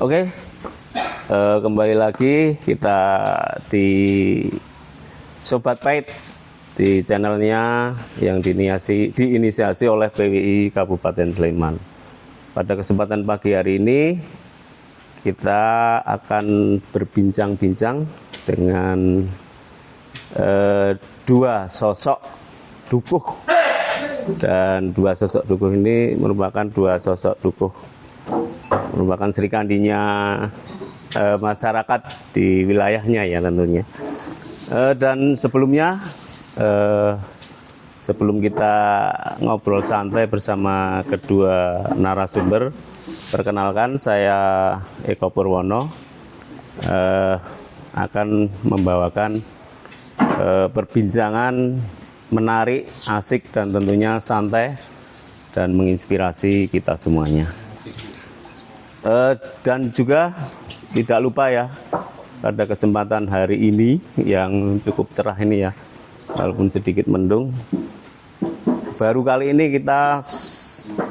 Oke, kembali lagi kita di Sobat Pahit di channelnya yang diinisiasi oleh PWI Kabupaten Sleman. Pada kesempatan pagi hari ini kita akan berbincang-bincang dengan dua sosok dukuh, dan dua sosok dukuh ini merupakan dua sosok dukuh merupakan serikandinya masyarakat di wilayahnya ya tentunya. Dan sebelumnya sebelum kita ngobrol santai bersama kedua narasumber, perkenalkan saya Eko Purwono akan membawakan perbincangan menarik, asik dan tentunya santai dan menginspirasi kita semuanya. Dan juga tidak lupa ya, pada kesempatan hari ini yang cukup cerah ini ya, walaupun sedikit mendung, baru kali ini kita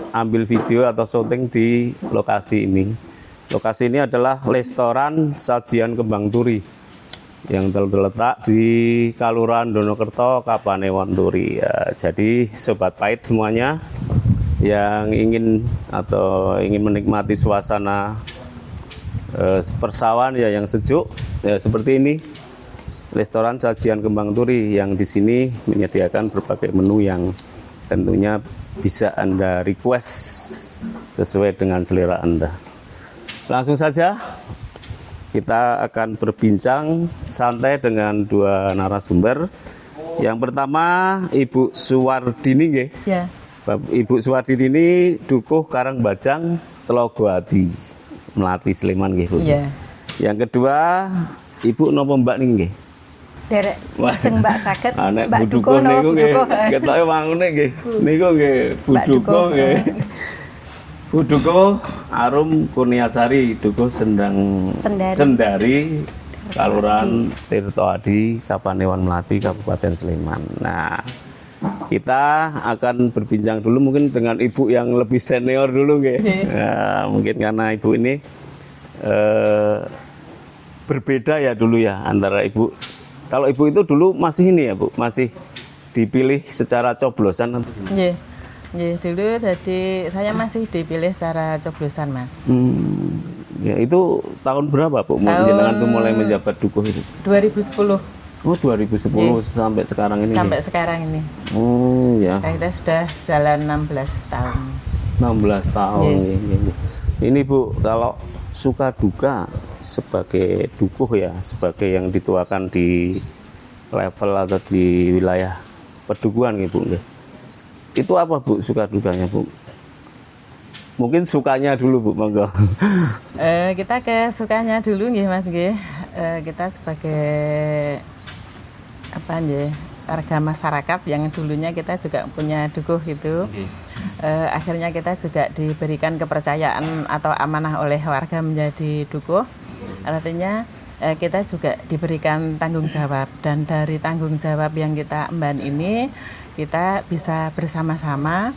ambil video atau syuting di lokasi ini. Lokasi ini adalah restoran Sajian Kembang Turi yang terletak di Kalurahan Donokerto, Kapanewon Turi ya. Jadi Sobat Pahit semuanya yang ingin menikmati suasana persawahan ya yang sejuk ya seperti ini, restoran Sajian Kembang Turi yang di sini menyediakan berbagai menu yang tentunya bisa Anda request sesuai dengan selera Anda. Langsung saja kita akan berbincang santai dengan dua narasumber. Yang pertama Ibu Suwardini nggih. Ya. Ibu Suwardini ini dukuh Karangbajang Tlogowati, Melati Sleman nggih, Bu. Iya. Yang kedua, Ibu napa Mbak niki nggih? Derek lajeng Mbak saged Mbak Dukuh niku nggih. Ketoke wangune nggih. Niku nggih Bu Dukuh nggih. Bu Dukuh Arum Kurniasari, dukuh Sendari, Kalurahan Tirtoadi, Kapanewon Melati, Kabupaten Sleman. Nah, kita akan berbincang dulu mungkin dengan ibu yang lebih senior dulu nggih. Ya, mungkin karena ibu ini berbeda ya dulu ya antara ibu. Kalau ibu itu dulu masih ini ya Bu, masih dipilih secara coblosan. Nggih. Nggih, dulu jadi saya masih dipilih secara coblosan, Mas. Ya itu tahun berapa Bu? Jenengan tuh mulai menjabat dukuh itu? 2010. Oh 2010 sampai sekarang ini. Sampai sekarang ini. Oh ya. Kita sudah jalan 16 tahun. 16 tahun. Ini Bu, kalau suka duka sebagai dukuh ya, sebagai yang dituakan di level atau di wilayah pedukuhan gitu Bu. Itu apa Bu suka dukanya Bu? Mungkin sukanya dulu Bu, monggo. Kita ke sukanya dulu nggih Mas nggih. Kita sebagai warga masyarakat yang dulunya kita juga punya dukuh itu, akhirnya kita juga diberikan kepercayaan atau amanah oleh warga menjadi dukuh. Artinya kita juga diberikan tanggung jawab, dan dari tanggung jawab yang kita emban ini kita bisa bersama-sama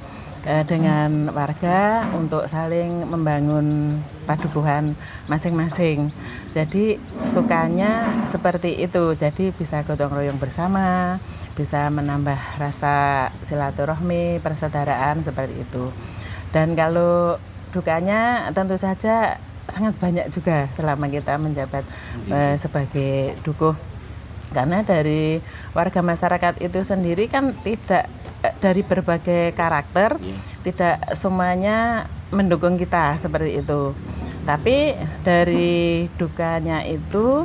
dengan warga untuk saling membangun padukuhan masing-masing. Jadi sukanya seperti itu, jadi bisa gotong royong bersama, bisa menambah rasa silaturahmi, persaudaraan seperti itu. Dan kalau dukanya tentu saja sangat banyak juga selama kita menjabat sebagai dukuh. Karena dari warga masyarakat itu sendiri kan tidak dari berbagai karakter, tidak semuanya mendukung kita seperti itu. Tapi dari dukanya itu,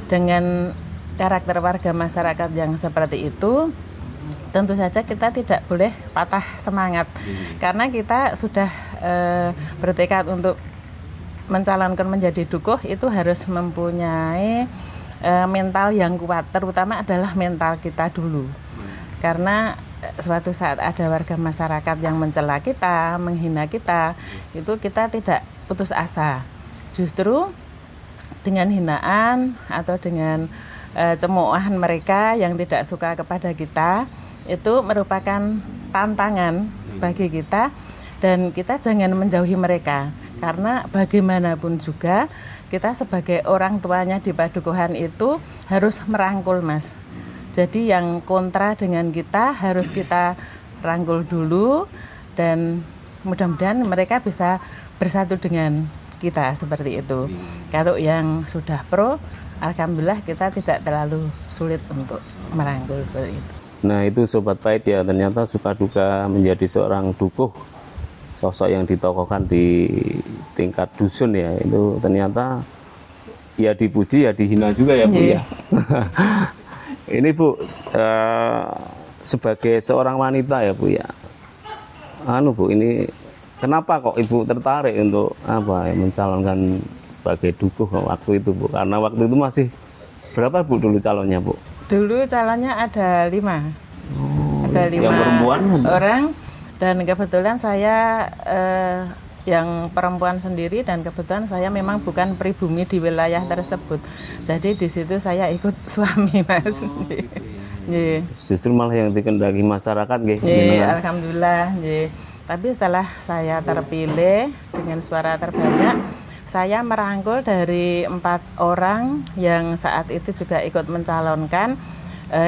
dengan karakter warga masyarakat yang seperti itu, tentu saja kita tidak boleh patah semangat. Karena kita sudah bertekad untuk mencalonkan menjadi dukuh, itu harus mempunyai mental yang kuat, terutama adalah mental kita dulu. Karena suatu saat ada warga masyarakat yang mencela kita, menghina kita, itu kita tidak putus asa. Justru dengan hinaan atau dengan cemoohan mereka yang tidak suka kepada kita, itu merupakan tantangan bagi kita, dan kita jangan menjauhi mereka. Karena bagaimanapun juga kita sebagai orang tuanya di Padukuhan itu harus merangkul, Mas. Jadi yang kontra dengan kita harus kita rangkul dulu, dan mudah-mudahan mereka bisa bersatu dengan kita seperti itu. Kalau yang sudah pro, alhamdulillah kita tidak terlalu sulit untuk merangkul seperti itu. Nah itu Sobat Pahit ya, ternyata suka duka menjadi seorang dukuh, sosok yang ditokohkan di tingkat dusun ya, itu ternyata ya dipuji ya dihina juga ya Bu ya. Ini Bu, sebagai seorang wanita ya Bu ya, Bu, ini kenapa kok Ibu tertarik untuk mencalonkan sebagai dukuh waktu itu Bu? Karena waktu itu masih berapa Bu dulu calonnya Bu? Dulu calonnya ada 5. Ada 5 yang perempuan orang, dan kebetulan saya yang perempuan sendiri, dan kebetulan saya memang bukan pribumi di wilayah tersebut. Jadi di situ saya ikut suami, Mas. Justru malah yang dikendaki masyarakat nggih. Alhamdulillah nggih. Tapi setelah saya terpilih dengan suara terbanyak, saya merangkul dari 4 orang yang saat itu juga ikut mencalonkan,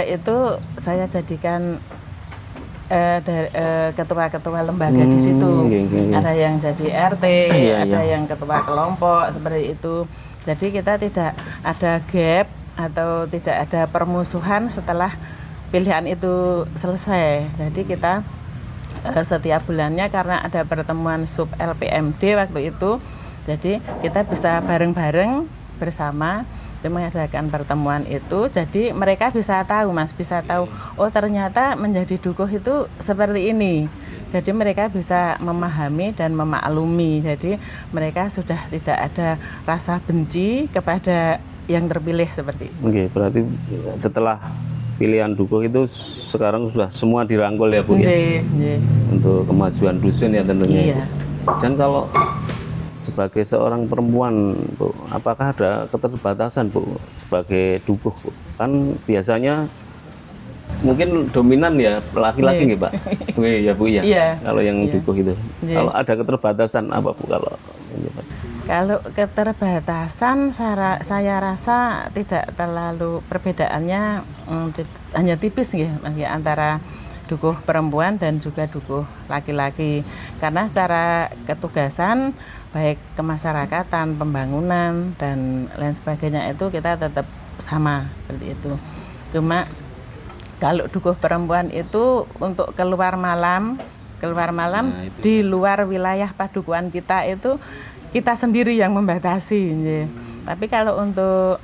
itu saya jadikan ketua-ketua lembaga di situ. Ada yang jadi RT, ada yang ketua kelompok seperti itu. Jadi kita tidak ada gap atau tidak ada permusuhan setelah pilihan itu selesai. Jadi kita setiap bulannya, karena ada pertemuan sub LPMD waktu itu, jadi kita bisa bareng-bareng bersama mengadakan pertemuan itu. Jadi mereka bisa tahu, Mas, bisa tahu, oh ternyata menjadi dukuh itu seperti ini. Jadi mereka bisa memahami dan memaklumi. Jadi mereka sudah tidak ada rasa benci kepada yang terpilih seperti itu. Oke, berarti setelah pilihan dukuh itu sekarang sudah semua dirangkul ya Bu ya? Untuk kemajuan dusun ya tentunya. Iya. Dan kalau sebagai seorang perempuan Bu, apakah ada keterbatasan Bu sebagai dukuh Bu? Kan biasanya mungkin dominan ya laki-laki nggih Pak? Ya Bu ya. Kalau yang dukuh itu. Kalau ada keterbatasan apa Bu kalau ini Pak? Kalau keterbatasan saya rasa tidak terlalu, perbedaannya hanya tipis nggih antara dukuh perempuan dan juga dukuh laki-laki. Karena secara ketugasan baik kemasyarakatan, pembangunan dan lain sebagainya itu kita tetap sama seperti itu. Cuma kalau dukuh perempuan itu untuk keluar malam di luar wilayah padukuhan kita itu kita sendiri yang membatasi. Tapi kalau untuk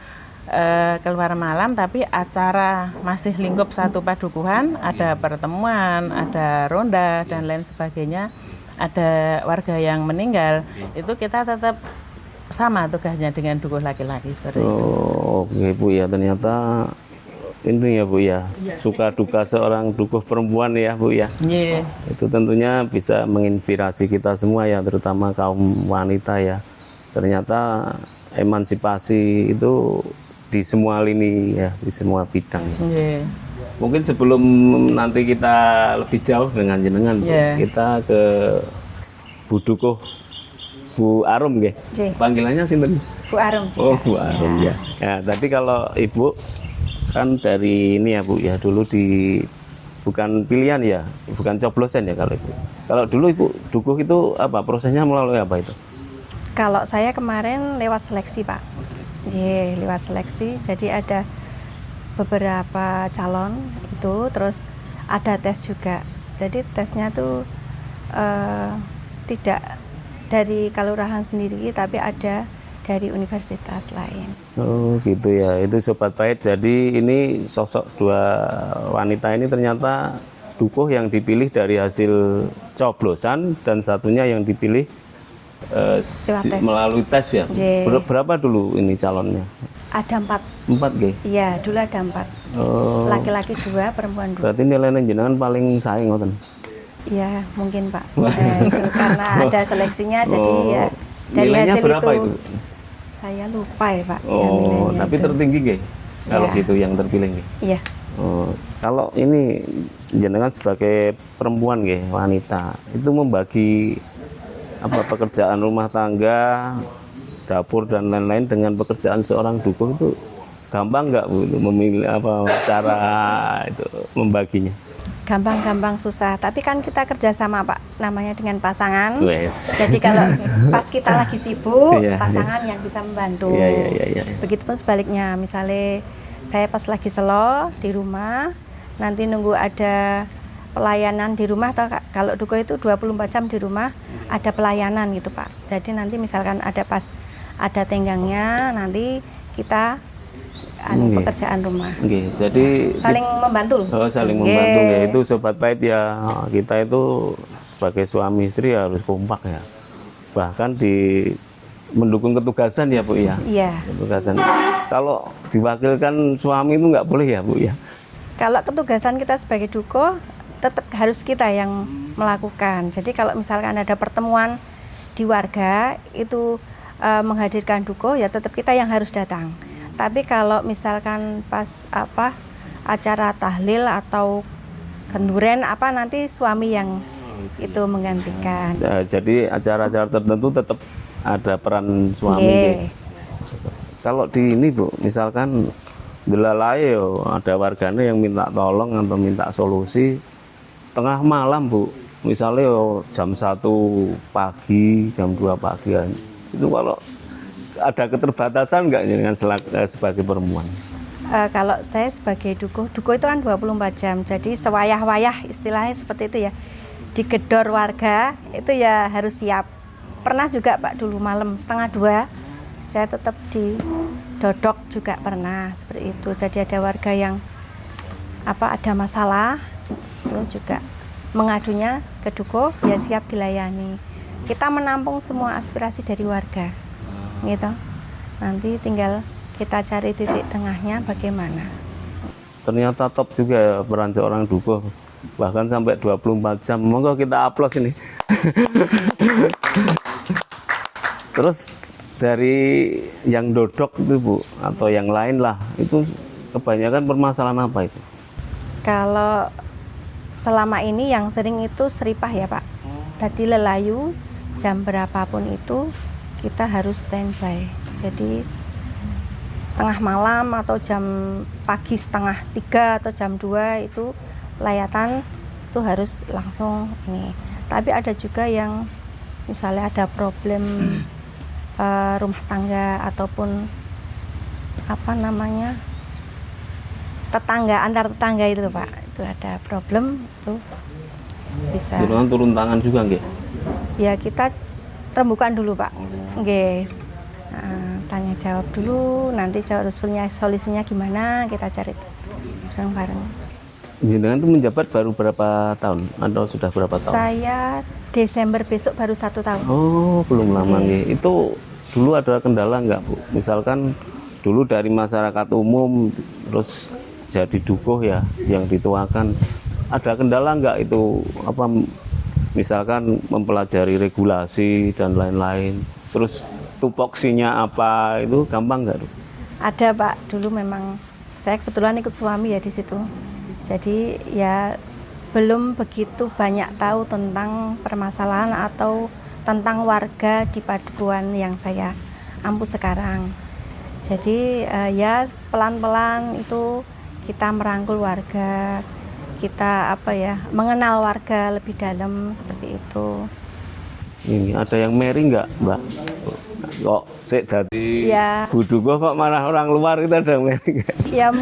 keluar malam, tapi acara masih lingkup satu padukuhan, ada pertemuan, ada ronda dan lain sebagainya, ada warga yang meninggal, itu kita tetap sama tugasnya dengan dukuh laki-laki seperti itu. Oke Bu ya, ternyata ini ya Bu ya, suka duka seorang dukuh perempuan ya Bu ya. Itu tentunya bisa menginspirasi kita semua ya, terutama kaum wanita ya. Ternyata emansipasi itu di semua lini ya, di semua bidang. Mungkin sebelum nanti kita lebih jauh dengan jenengan, kita ke Bu Dukuh, Bu Arum nggih. Panggilannya sinten? Bu Arum. Oh, Bu Arum ya. Ya, tadi kalau Ibu kan dari ini ya Bu ya, dulu bukan pilihan ya, bukan coblosan ya kalau Ibu. Kalau dulu Ibu dukuh itu apa? Prosesnya melalui apa itu? Kalau saya kemarin lewat seleksi Pak. Lewat seleksi. Jadi ada beberapa calon itu, terus ada tes juga. Jadi tesnya tuh tidak dari kelurahan sendiri, tapi ada dari universitas lain. Oh gitu ya, itu Sobat Pahit. Jadi ini sosok 2 wanita ini ternyata dukuh yang dipilih dari hasil coblosan, dan satunya yang dipilih melalui tes ya. Berapa dulu ini calonnya? Ada 4. 4 G? Iya, dulu ada 4. Laki-laki 2, perempuan 2. Berarti nilainya jenengan paling saing ngoten? Iya, mungkin Pak. Itu karena ada seleksinya, jadi ya dari nilainya hasil berapa itu? Saya lupa ya Pak. Tapi itu tertinggi nggih? Kalau gitu yang terpilih nggih? Iya. Kalau ini jenengan sebagai perempuan nggih, wanita, itu membagi pekerjaan rumah tangga, dapur dan lain-lain dengan pekerjaan seorang dukuh itu gampang nggak Bu memilih cara itu membaginya? Gampang-gampang susah, tapi kan kita kerjasama Pak, namanya dengan pasangan. Yes. Jadi kalau pas kita lagi sibuk, Iya, pasangan yang bisa membantu. Iya. Begitupun sebaliknya, misalnya saya pas lagi slow di rumah, nanti nunggu ada pelayanan di rumah, atau kalau dukuh itu 24 jam di rumah ada pelayanan gitu Pak. Jadi nanti misalkan ada tenggangnya, nanti kita pekerjaan rumah. Jadi saling membantu. Saling membantu ya. Itu Sobat Pahit ya, kita itu sebagai suami istri harus kompak ya. Bahkan mendukung ketugasan ya Bu ya. Iya. Ketugasan. Kalau diwakilkan suami itu nggak boleh ya Bu ya. Kalau ketugasan kita sebagai dukuh tetap harus kita yang melakukan. Jadi kalau misalkan ada pertemuan di warga itu menghadirkan dukuh, ya tetap kita yang harus datang. Tapi kalau misalkan pas acara tahlil atau kenduren nanti suami yang itu menggantikan. Nah, jadi acara-acara tertentu tetap ada peran suami. Yeah. Kalau di ini Bu, misalkan belalai ada warganya yang minta tolong atau minta solusi tengah malam Bu, misalnya jam 1 pagi, jam 2 pagi, itu kalau ada keterbatasan nggak dengan sebagai perempuan? Kalau saya sebagai dukuh itu kan 24 jam, jadi sewayah-wayah istilahnya seperti itu ya. Digedor warga itu ya harus siap. Pernah juga Pak dulu malam 1:30 saya tetap didodok juga pernah seperti itu. Jadi ada warga yang ada masalah itu juga mengadunya ke dukuh, ya siap dilayani. Kita menampung semua aspirasi dari warga. Gitu. Nanti tinggal kita cari titik tengahnya bagaimana. Ternyata top juga ya peran seorang dukuh, bahkan sampai 24 jam. Monggo kita aplaus ini. Terus dari yang dodok itu Bu, atau yang lain lah, itu kebanyakan permasalahan apa itu? Kalau selama ini yang sering itu seripah ya Pak. Tadi lelayu jam berapapun itu kita harus standby. Jadi tengah malam atau jam pagi 2:30 atau jam 2 itu layatan itu harus langsung ini. Tapi ada juga yang misalnya ada problem rumah tangga ataupun antar tetangga itu Pak, itu ada problem itu bisa. Jadi turun tangan juga nggih? Ya kita rembukan dulu Pak, nggih. Tanya jawab dulu, nanti solusinya gimana kita cari bareng. Jenengan itu menjabat baru berapa tahun atau sudah berapa tahun? Saya Desember besok baru 1 tahun. Oh, belum lama nih. Itu dulu ada kendala nggak Bu? Misalkan dulu dari masyarakat umum terus jadi dukuh ya yang dituakan, ada kendala nggak itu misalkan mempelajari regulasi dan lain-lain, terus tupoksinya apa, itu gampang nggak? Ada Pak, dulu memang saya kebetulan ikut suami ya di situ. Jadi ya belum begitu banyak tahu tentang permasalahan atau tentang warga di padukuhan yang saya ampu sekarang. Jadi ya pelan-pelan itu kita merangkul warga, kita mengenal warga lebih dalam seperti itu. Ini ada yang meri nggak Mbak? Kok dari Bu Dukuh kok malah orang luar, itu ada yang meri nggak? Ya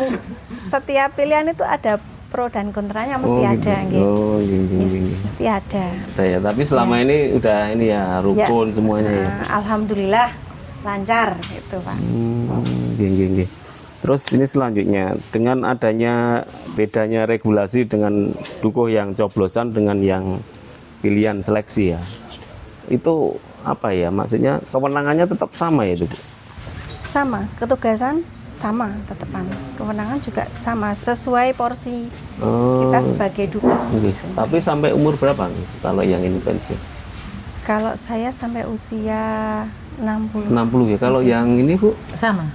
setiap pilihan itu ada pro dan kontranya, mesti ada gitu. Oh, gini. Mesti ada. Ya, tapi selama ini udah rukun semuanya ya. Alhamdulillah lancar gitu Pak. Gini. Terus ini selanjutnya, dengan adanya bedanya regulasi dengan dukuh yang coblosan dengan yang pilihan seleksi ya, itu maksudnya kewenangannya tetap sama ya itu Bu? Sama, ketugasan sama tetepan, kewenangan juga sama sesuai porsi kita sebagai dukuh. Tapi sampai umur berapa nih kalau yang ini pensiun? Kalau saya sampai usia 60. 60 ya. Kalau yang ini Bu? Sama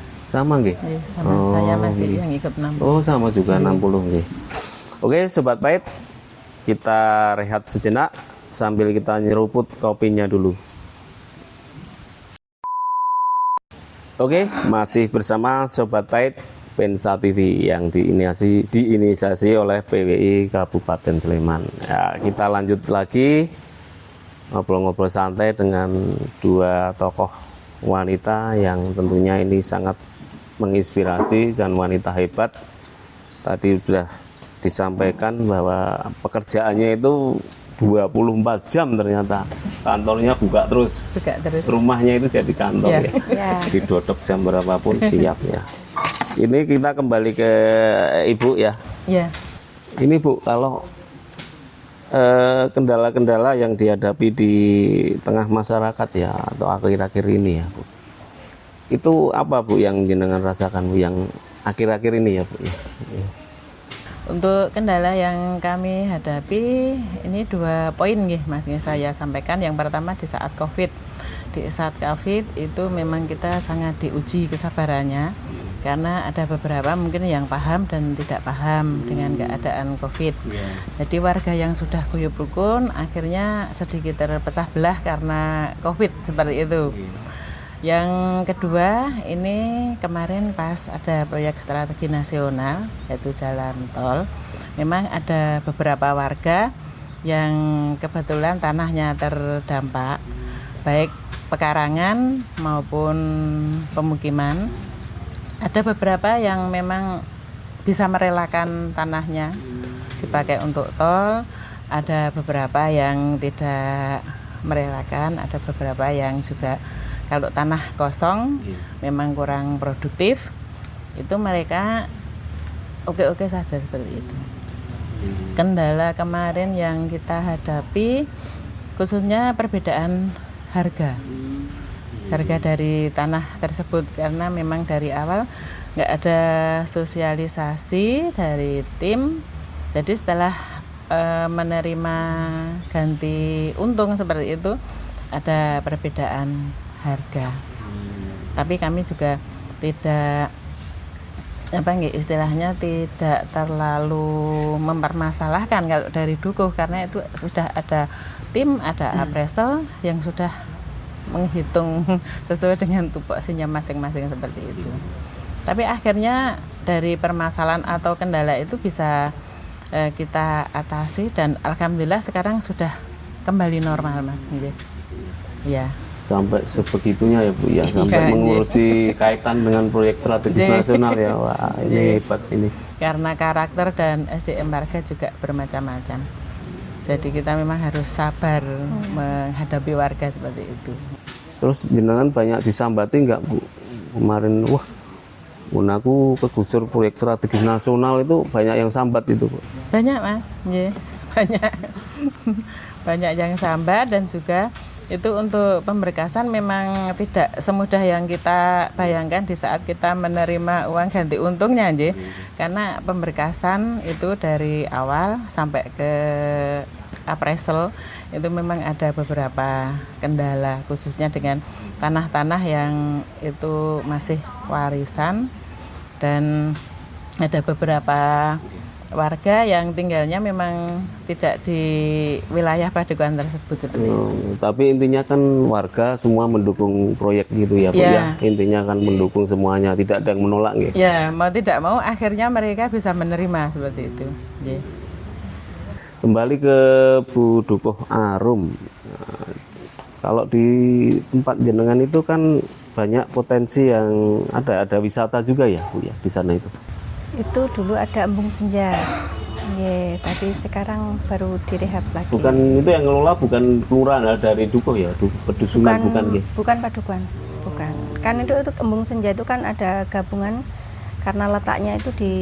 nggih? Sama, saya masih yang ikut 60. Oh, sama juga 60 nggih. Oke, Sobat Pahit, kita rehat sejenak sambil kita nyeruput kopinya dulu. Oke, masih bersama Sobat Pahit Pensa TV yang diinisiasi oleh PWI Kabupaten Sleman. Ya, kita lanjut lagi ngobrol-ngobrol santai dengan dua tokoh wanita yang tentunya ini sangat menginspirasi dan wanita hebat. Tadi sudah disampaikan bahwa pekerjaannya itu 24 jam ternyata, kantornya buka terus, rumahnya itu jadi kantor ya. Didodok jam berapapun siap ya. Ini kita kembali ke Ibu ya. Ini Bu, kalau kendala-kendala yang dihadapi di tengah masyarakat ya atau akhir-akhir ini ya Bu, itu apa Bu yang jenengan rasakan Bu yang akhir-akhir ini ya Bu ya? Untuk kendala yang kami hadapi ini 2 poin Mas saya sampaikan. Yang pertama di saat COVID. Di saat COVID itu memang kita sangat diuji kesabarannya karena ada beberapa mungkin yang paham dan tidak paham dengan keadaan COVID. Jadi warga yang sudah guyub rukun akhirnya sedikit terpecah belah karena COVID seperti itu. Yang kedua, ini kemarin pas ada proyek strategi nasional yaitu jalan tol. Memang ada beberapa warga yang kebetulan tanahnya terdampak, baik pekarangan maupun pemukiman. Ada beberapa yang memang bisa merelakan tanahnya dipakai untuk tol, ada beberapa yang tidak merelakan, ada beberapa yang juga kalau tanah kosong memang kurang produktif, itu mereka oke-oke saja seperti itu. Kendala kemarin yang kita hadapi khususnya perbedaan harga dari tanah tersebut, karena memang dari awal nggak ada sosialisasi dari tim. Jadi setelah menerima ganti untung seperti itu ada perbedaan harga. Tapi kami juga tidak istilahnya tidak terlalu mempermasalahkan kalau dari dukuh, karena itu sudah ada tim, ada appraisal yang sudah menghitung sesuai dengan tupoksinya masing-masing seperti itu. Tapi akhirnya dari permasalahan atau kendala itu bisa kita atasi dan alhamdulillah sekarang sudah kembali normal Mas. Ya. Sampai sebegitunya ya Bu ya, sampai mengurusi kaitan dengan proyek strategis nasional ya. Wah, ini hebat ini. Karena karakter dan SDM warga juga bermacam-macam. Jadi kita memang harus sabar menghadapi warga seperti itu. Terus jenengan banyak disambati nggak Bu? Kemarin wah, aku kegusur proyek strategis nasional itu banyak yang sambat itu Bu. Banyak Mas, banyak. Banyak yang sambat dan juga itu untuk pemberkasan memang tidak semudah yang kita bayangkan di saat kita menerima uang ganti untungnya karena pemberkasan itu dari awal sampai ke appraisal itu memang ada beberapa kendala, khususnya dengan tanah-tanah yang itu masih warisan dan ada beberapa warga yang tinggalnya memang tidak di wilayah Padukuhan tersebut seperti itu. Tapi intinya kan warga semua mendukung proyek gitu ya Bu ya. Intinya kan mendukung semuanya, tidak ada yang menolak gitu. Ya, mau tidak mau akhirnya mereka bisa menerima seperti itu. Kembali ke Bu Dukuh Arum. Kalau di tempat jenengan itu kan banyak potensi yang ada wisata juga ya Bu ya di sana itu. Itu dulu ada embung senja, tapi sekarang baru direhab lagi. Bukan itu yang ngelola, bukan kelurahan dari Dukuh ya, pedusungan bukan? Bukan Padukuhan, bukan. Kan itu embung senja itu kan ada gabungan karena letaknya itu di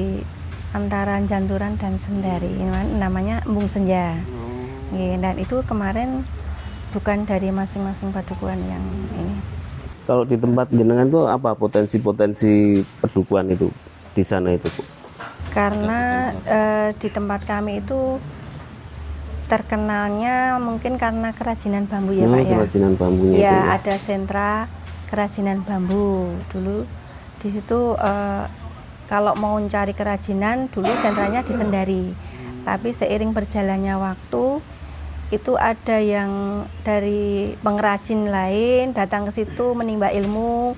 antara Janturan dan Sendari, namanya embung senja. Dan itu kemarin bukan dari masing-masing padukuhan yang ini. Kalau di tempat jenengan itu apa potensi-potensi padukuhan itu? Di sana itu Bu? Karena di tempat kami itu terkenalnya mungkin karena kerajinan bambu ya Pak ya. Kerajinan bambunya ya, itu. Ada sentra kerajinan bambu dulu di situ. Kalau mau cari kerajinan dulu sentranya di Sendari, tapi seiring berjalannya waktu itu ada yang dari pengrajin lain datang ke situ menimba ilmu,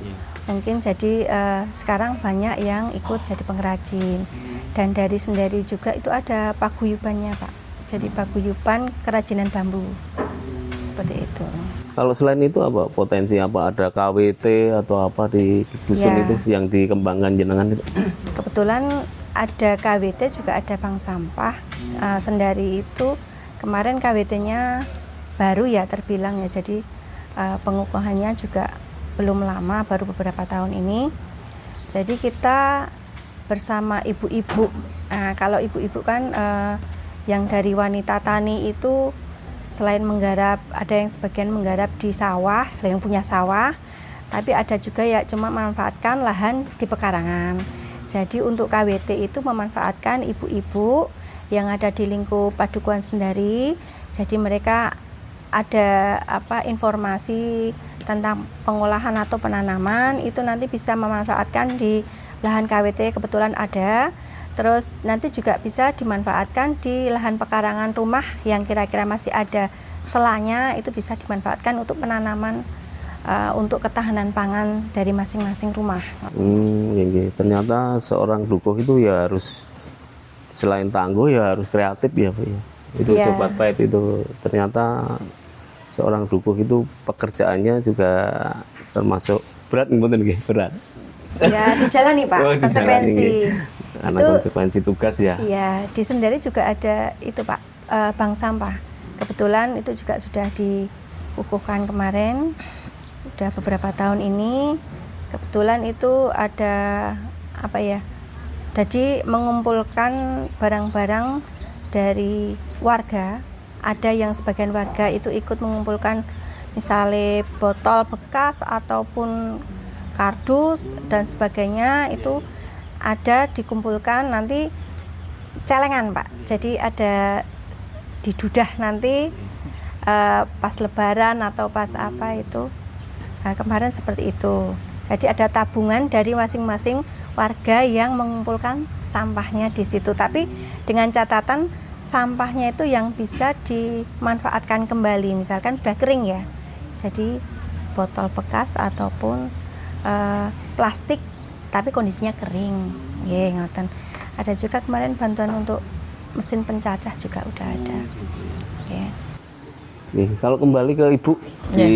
Mungkin jadi sekarang banyak yang ikut jadi pengrajin. Dan dari sendiri juga itu ada paguyubannya Pak. Jadi paguyuban kerajinan bambu. Seperti itu. Kalau selain itu apa potensi apa ada KWT atau apa di dusun Ya. itu yang dikembangkan jenengan itu? Kebetulan ada KWT juga ada bank sampah. Sendari itu kemarin KWT-nya baru ya terbilang ya. Jadi pengukuhannya juga belum lama, baru beberapa tahun ini. Jadi kita bersama ibu-ibu. Nah, kalau ibu-ibu kan yang dari wanita tani itu selain menggarap, ada yang sebagian menggarap di sawah, yang punya sawah, tapi ada juga ya cuma memanfaatkan lahan di pekarangan. Jadi untuk KWT itu memanfaatkan ibu-ibu yang ada di lingkup Padukuhan Sendari. Jadi mereka ada informasi tentang pengolahan atau penanaman itu nanti bisa memanfaatkan di lahan KWT kebetulan ada. Terus nanti juga bisa dimanfaatkan di lahan pekarangan rumah yang kira-kira masih ada selanya, itu bisa dimanfaatkan untuk penanaman untuk ketahanan pangan dari masing-masing rumah. Ya. Ternyata seorang dukuh itu ya harus selain tangguh ya harus kreatif ya Bu ya. Itu Ya. Sobat Pahit itu ternyata seorang dukuh itu pekerjaannya juga termasuk berat mboten nggih, berat. Ya dijalani Pak, Oh, dijalani, konsekuensi. Karena Itu konsekuensi tugas ya. iya, di Sendari juga ada itu Pak, bank sampah. Kebetulan itu juga sudah dikukuhkan kemarin, udah beberapa tahun ini. Kebetulan itu ada jadi mengumpulkan barang-barang dari warga. Ada yang sebagian warga itu ikut mengumpulkan misalnya botol bekas ataupun kardus dan sebagainya, itu ada dikumpulkan nanti celengan Pak. Jadi ada didudah nanti pas lebaran atau pas apa itu. Nah, kemarin seperti itu. Jadi ada tabungan dari masing-masing warga yang mengumpulkan sampahnya di situ. Tapi dengan catatan sampahnya itu yang bisa dimanfaatkan kembali. Misalkan sudah kering ya. Jadi botol bekas ataupun plastik tapi kondisinya kering. Ngoten. Ada juga kemarin bantuan untuk mesin pencacah juga udah ada. Kalau kembali ke Ibu di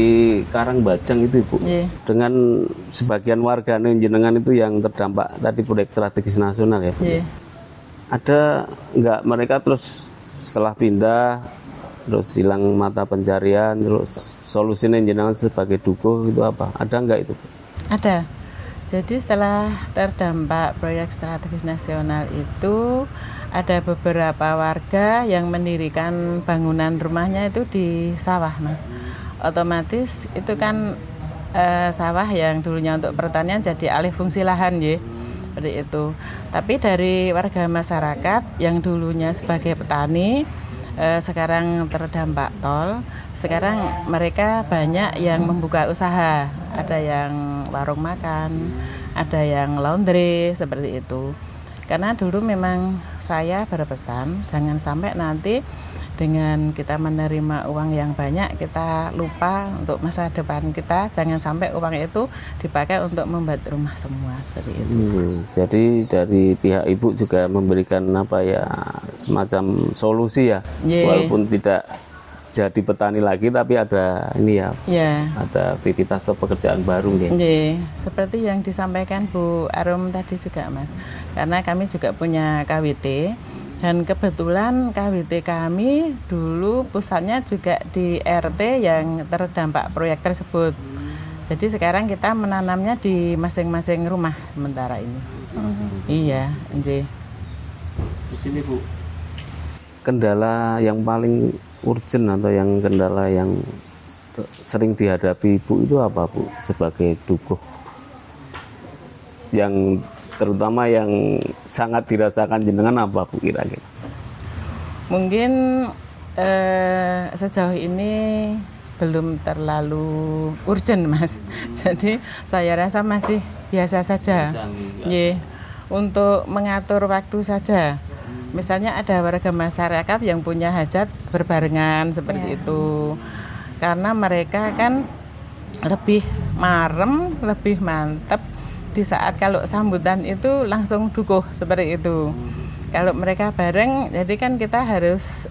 Karangbajang itu Ibu, dengan sebagian warga jenengan itu yang terdampak tadi proyek strategis nasional ya Bu. Ada nggak mereka terus setelah pindah terus hilang mata pencarian, terus solusinya jenengan sebagai dukuh itu apa? Ada nggak itu? Ada. Jadi setelah terdampak proyek strategis nasional itu ada beberapa warga yang mendirikan bangunan rumahnya itu di sawah, Mas. Otomatis itu kan sawah yang dulunya untuk pertanian jadi alih fungsi lahan ya. Seperti itu. Tapi dari warga masyarakat yang dulunya sebagai petani sekarang terdampak tol, sekarang mereka banyak yang membuka usaha. Ada yang warung makan, ada yang laundry, seperti itu. Karena dulu memang saya berpesan jangan sampai nanti dengan kita menerima uang yang banyak kita lupa untuk masa depan kita, jangan sampai uang itu dipakai untuk membuat rumah semua, seperti itu. Jadi dari pihak Ibu juga memberikan semacam solusi ya, walaupun tidak jadi petani lagi tapi ada ini ya, ada aktivitas atau pekerjaan baru ya. Seperti yang disampaikan Bu Arum tadi juga Mas, karena kami juga punya KWT. Dan kebetulan KWT kami dulu pusatnya juga di RT yang terdampak proyek tersebut. Jadi sekarang kita menanamnya di masing-masing rumah sementara ini. Iya, Di sini Bu, kendala yang paling urgent atau yang kendala yang sering dihadapi Ibu itu apa Bu sebagai dukuh? Yang terutama yang sangat dirasakan jenengan apa Bu kira-kira? Mungkin sejauh ini belum terlalu urgent Mas. Jadi saya rasa masih biasa saja. Untuk mengatur waktu saja. Misalnya ada warga masyarakat yang punya hajat berbarengan seperti itu. Karena mereka kan lebih marem, lebih mantap di saat kalau sambutan itu langsung dukuh seperti itu. Kalau mereka bareng, jadi kan kita harus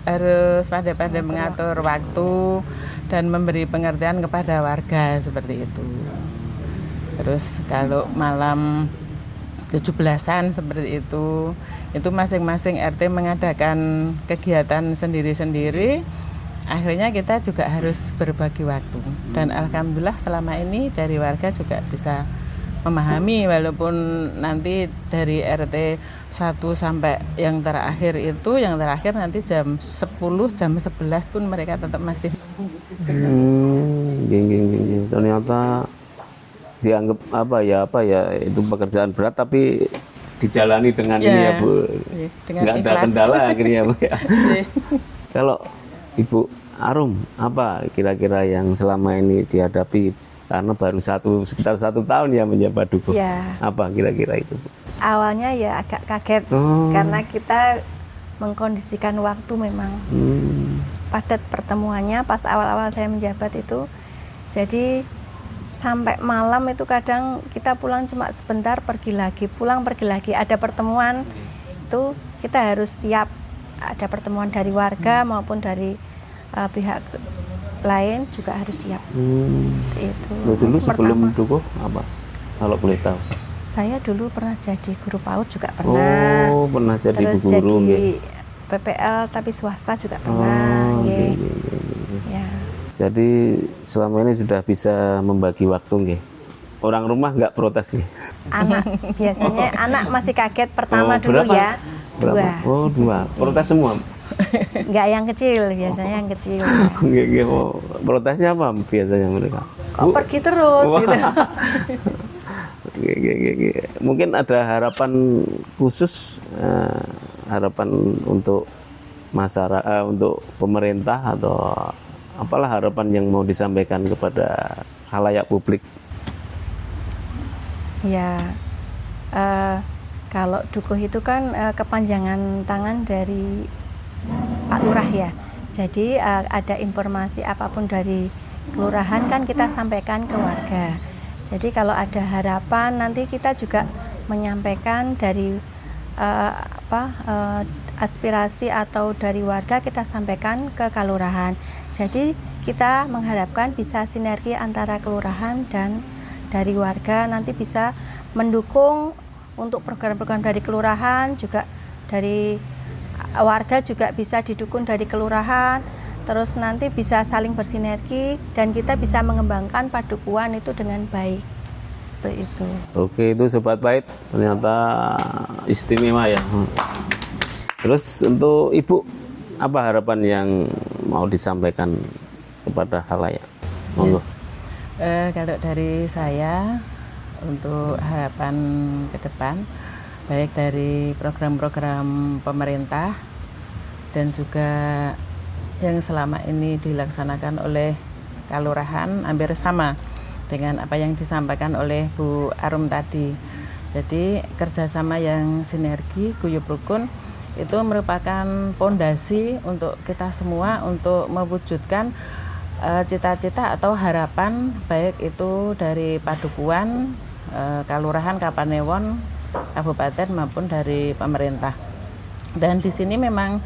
pandai-pandai mengatur waktu dan memberi pengertian kepada warga seperti itu. Terus kalau malam 17-an seperti itu masing-masing RT mengadakan kegiatan sendiri-sendiri. Akhirnya kita juga harus berbagi waktu. Dan alhamdulillah selama ini dari warga juga bisa memahami, walaupun nanti dari RT 1 sampai yang terakhir nanti jam 10, jam 11 pun mereka tetap masih. Ternyata dianggap apa ya itu pekerjaan berat tapi dijalani dengan ini ya Bu. Dengan nggak ada ikhlas. kendala akhirnya Bu ya. Kalau Ibu Arum, apa kira-kira yang selama ini dihadapi? Karena baru sekitar 1 tahun ya menjabat dukuh. Ya. Apa kira-kira itu, Bu? Awalnya ya agak kaget karena kita mengkondisikan waktu memang padat pertemuannya pas awal-awal saya menjabat itu. Jadi sampai malam itu kadang kita pulang cuma sebentar, pergi lagi, pulang pergi lagi. Ada pertemuan itu kita harus siap. Ada pertemuan dari warga maupun dari pihak lain juga harus siap. Itu. Dulu sebelum dukuh apa? Kalau boleh tahu. Saya dulu pernah jadi guru PAUD juga pernah. Oh, pernah jadi Terus guru. jadi PPL tapi swasta juga pernah. Okay. Ya. Jadi selama ini sudah bisa membagi waktu nggih. Orang rumah nggak protes nggih. Anak biasanya anak masih kaget pertama dulu berapa? ya. Berapa? 2. Oh, 2. Protes semua. Enggak yang kecil, biasanya yang kecil. Nggih, protesnya apa biasanya mereka? Kok pergi terus gitu. Mungkin ada harapan khusus, harapan untuk masyarakat, untuk pemerintah atau apalah harapan yang mau disampaikan kepada khalayak publik? Ya, kalau dukuh itu kan kepanjangan tangan dari Pak Lurah ya. Jadi ada informasi apapun dari kelurahan kan kita sampaikan ke warga. Jadi kalau ada harapan nanti kita juga menyampaikan dari aspirasi atau dari warga kita sampaikan ke kelurahan. Jadi kita mengharapkan bisa sinergi antara kelurahan dan dari warga nanti bisa mendukung untuk program-program dari kelurahan, juga dari warga juga bisa didukung dari kelurahan, terus nanti bisa saling bersinergi dan kita bisa mengembangkan padukuhan itu dengan baik. Seperti itu. Oke, itu Sobat Pahit ternyata istimewa ya. Terus untuk Ibu, apa harapan yang mau disampaikan kepada khalayak? Monggo. Kalau dari saya untuk harapan ke depan, baik dari program-program pemerintah dan juga yang selama ini dilaksanakan oleh kelurahan hampir sama dengan apa yang disampaikan oleh Bu Arum tadi. Jadi kerjasama yang sinergi, guyub rukun itu merupakan pondasi untuk kita semua untuk mewujudkan cita-cita atau harapan baik itu dari padukuhan, kelurahan, kapanewon, kabupaten maupun dari pemerintah. Dan di sini memang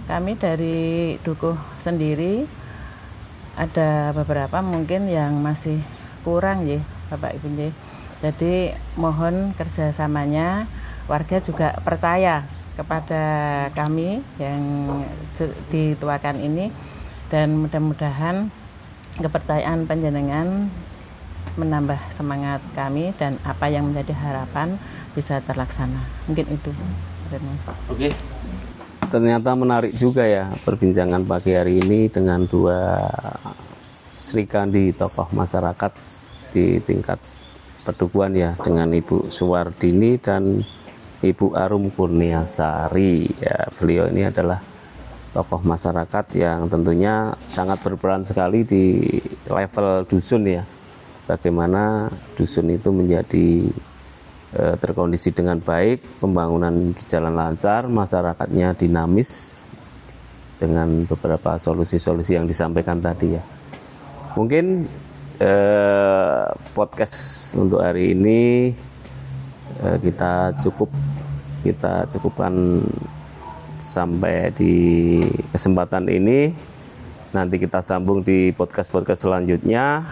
kami dari dukuh sendiri ada beberapa mungkin yang masih kurang ya Bapak Ibu ya. Jadi mohon kerjasamanya, warga juga percaya kepada kami yang dituakan ini dan mudah-mudahan kepercayaan panjenengan menambah semangat kami dan apa yang menjadi harapan bisa terlaksana. Mungkin itu. Oke. Ternyata menarik juga ya perbincangan pagi hari ini dengan dua Sri Kandi tokoh masyarakat di tingkat padukuhan ya, dengan Ibu Suwardini dan Ibu Arum Kurniasari. Ya, beliau ini adalah tokoh masyarakat yang tentunya sangat berperan sekali di level dusun ya. Bagaimana dusun itu menjadi terkondisi dengan baik, pembangunan berjalan lancar, masyarakatnya dinamis dengan beberapa solusi-solusi yang disampaikan tadi ya. Mungkin podcast untuk hari ini kita cukupkan sampai di kesempatan ini. Nanti kita sambung di podcast selanjutnya.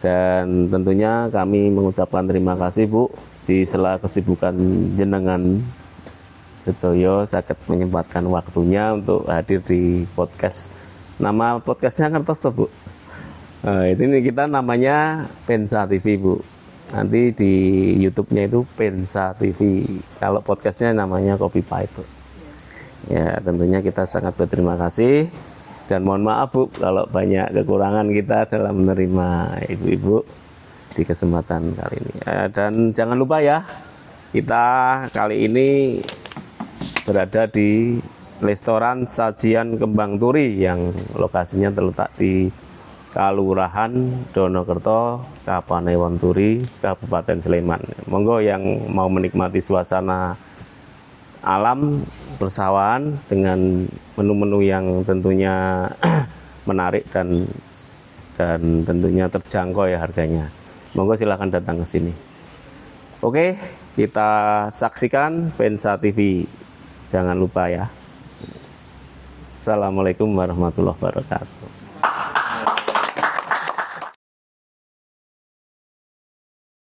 Dan tentunya kami mengucapkan terima kasih Bu, di sela kesibukan jenengan sedaya saged menyempatkan waktunya untuk hadir di podcast. Nama podcastnya ngertos toh Bu? Ini kita namanya Pensa TV Bu. Nanti di YouTube-nya itu Pensa TV. Kalau podcastnya namanya Kopi Pahit. Ya, tentunya kita sangat berterima kasih dan mohon maaf Bu kalau banyak kekurangan kita dalam menerima ibu-ibu di kesempatan kali ini. Dan jangan lupa ya, kita kali ini berada di restoran Sajian Kembang Turi yang lokasinya terletak di Kalurahan Donokerto, Kapanewon Turi, Kabupaten Sleman. Monggo yang mau menikmati suasana alam persawahan dengan menu-menu yang tentunya menarik dan tentunya terjangkau ya harganya. Monggo silahkan datang ke sini. Oke, kita saksikan Pensa TV. Jangan lupa ya. Assalamualaikum warahmatullahi wabarakatuh.